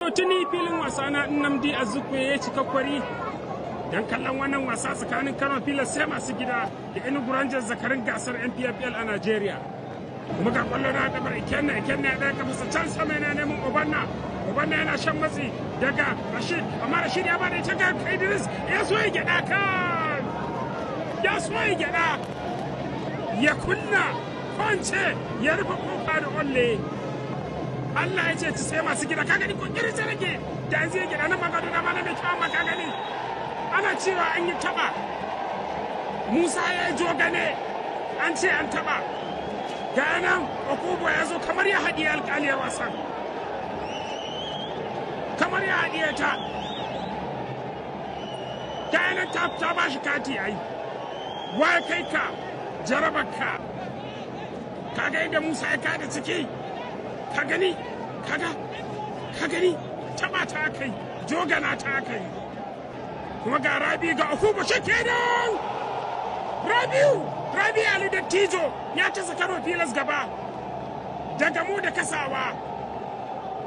Tuni filin wasa na Nnamdi Azikiwe ya cika kwari don kallon wannan wasa tsakanin Kano Pilas sai masu gida da Enugu Rangers zakarin gasar NPFL a Najeriya. Kuma ga kwallo na dabar Ikenna ya ɗaya kafa can sama yana neman Obanna yana shan matsi daga Rashid, amma Rashid ya bada ita ga Idris ya so ya gyaɗa kan ya kunna kwance ya rufe kofa da olle. Allah ya ce ci sai masu gida ka gani ko kirce rage da yanzu ya gida nan magana da mana mai kyawun maka gani ana cewa an yi taba Musa ya yi jogane an ce an taba ga nan Okubo ya zo kamar ya haɗiye alƙaliyar wasan kamar ya haɗiye ta ga nan ta ba shi kati ai wa kai ka jarabarka ka ga yadda Musa ya kada ciki ka gani taba ta kai jogana ta kai kuma ga Rabi ga Okubo shi kenan Rabi Ali Dattijo ya ta Kano Pilas gaba daga mu da kasawa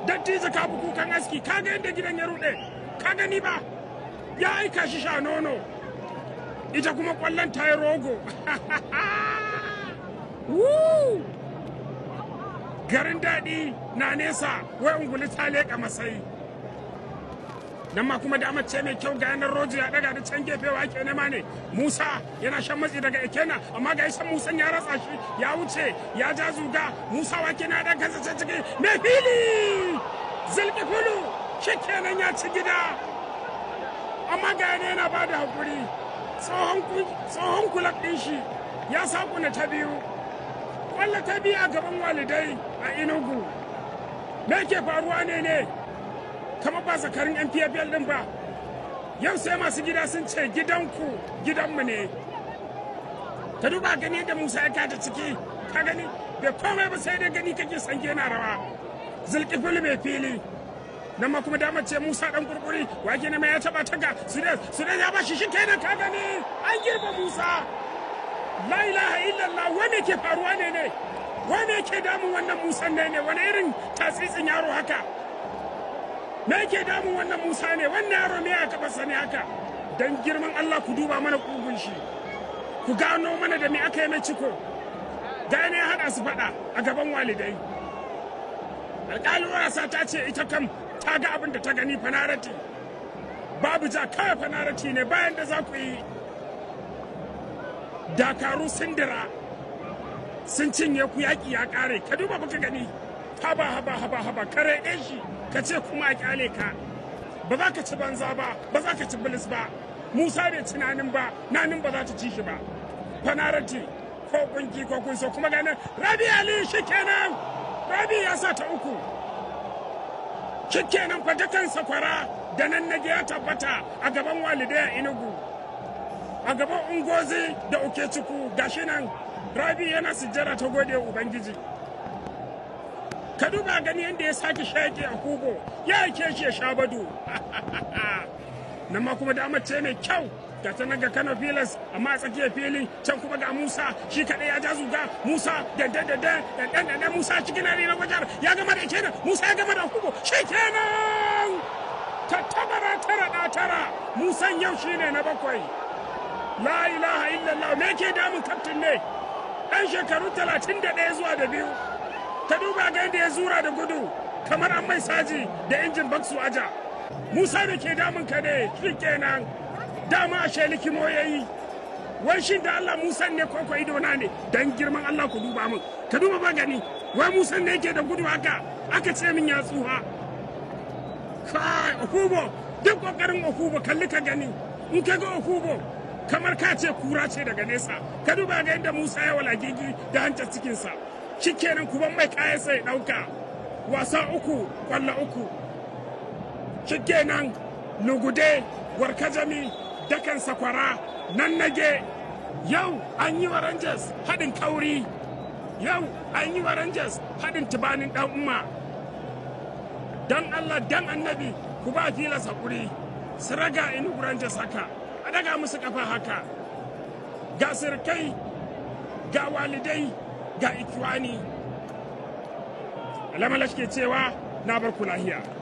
Dattijo ka buku kan aski ka ga yadda gidan ya rude ka gani ba ya aika shi sha nono ita kuma kwallon ta yi rogo garin daɗi na nesa wai unguli ta leƙa masai nan ma kuma damar ce mai kyau ga yanar roji ya daga da can gefe wa ke nema ne Musa yana shan matsi daga Ikenna amma ga isan Musan ya ratsa shi ya wuce ya ja zuga Musa wa ke na dan kansa can ciki mai fili Zulkifulu shi kenan ya ci gida amma ga yana ba da haƙuri tsohon kulak ɗin shi ya sakuna ta biyu kwallo ta biya gaban walidai a Enugu me ke faruwa ne kamar ba zakarin NPFL din ba yau sai masu gida sun ce gidanmu ne ta duba gani da Musa ya kada ciki ka gani bai komai ba sai dai gani kake sanke na rawa Zulkifil mai fili nan ma kuma damar ce Musa dan kurkuri wake ne mai ya taba taga Sudes ya ba shi kenan ka gani an girba Musa la ilaha illallah wani ke faruwa ne wani ke damun wannan Musa ne wani irin tasitsin yaro haka me yake damun wannan Musa ne wannan yaro me ya taba sani haka dan girman Allah ku duba mana kugun shi ku gano mana da me aka yi mai ciko da ne hada su fada a gaban walidai alƙalin wasa ta ce ita kam ta ga abin da ta gani fanarati babu ja kawai fanarati ne bayan da za ku yi Dakaru sindira sun cinye ku yaƙi ya ƙare ka duba baka gani haba kare ɗin shi ka ce kuma a ƙyale ka ba za ka ci banza ba za ka ci bilis ba Musa bai ci nanin ba ba za ta ci shi ba fanarati ko kunki ko kun so kuma ganin Rabi Ali shi kenan Rabi ya sa ta uku shi kenan fa dakan sakwara da nan nage ya tabbata a gaban walidai a Enugu a gaban Ungozi da Okechukwu gashi nan Rabi yana sujjara ta gode wa Ubangiji ka duba gani yadda ya sake shaƙe a Okubo ya aike shi ya sha bado nan ma kuma damar ce mai kyau ga ta ga Kano Pilas amma a tsakiyar fili can kuma ga Musa shi kaɗai ya ja zuga Musa da Musa cikin na wajen ya gama da kenan Musa ya gama da Okubo shi kenan tattabara tara Musan yau shine na bakwai la ilaha illallah me ke damun kaftin ne ɗan shekaru 31 zuwa da 2 ta duba ga yadda ya zura da gudu kamar an mai saji da injin baksu aja Musa da ke damun ka ne shi kenan dama a shelikimo ya yi wai shin da Allah Musa ne koko idona ne dan girman Allah ku duba min ka duba ba gani wai Musa ne yake da gudu haka aka ce min ya tsuha kai Okubo duk kokarin Okubo kalli ka gani in ka ga Okubo kamar ka ce kura ce daga nesa ka duba ga yadda Musa ya walagigi da hantar cikinsa shikenan kuban mai kaya sai dauka wasa uku kwallo uku shikenan lugude warkajami dakan sakwara nan nage yau an yi wa Rangers haɗin kauri yau an yi wa Rangers haɗin tubanin ɗan umma dan Allah dan annabi ku ba Pilas hakuri su raga Enugu Rangers haka a daga musu kafa haka ga sirkai ga walidai ga ikiwani alamalash ke cewa na bar ku lahiya.